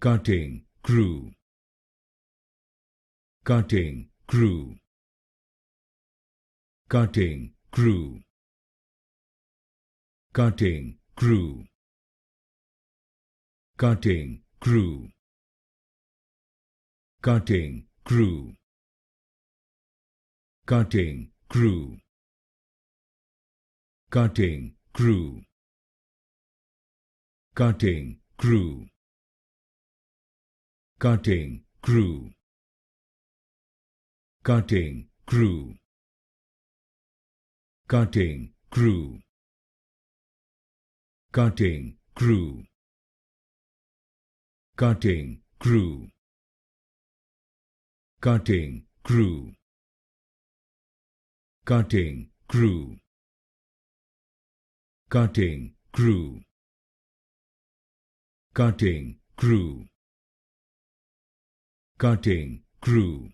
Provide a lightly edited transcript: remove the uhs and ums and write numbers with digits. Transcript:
cutting, crew, cutting, crew, cutting, crew, cutting, crew, cutting, crew, cutting, crew, cutting, crew, cutting, crew, cutting, crew, cutting, crew, cutting, crew, cutting, crew, cutting, crew, cutting, crew, cutting, crew, cutting, crew, cutting, crew, cutting, crew, cutting, crew,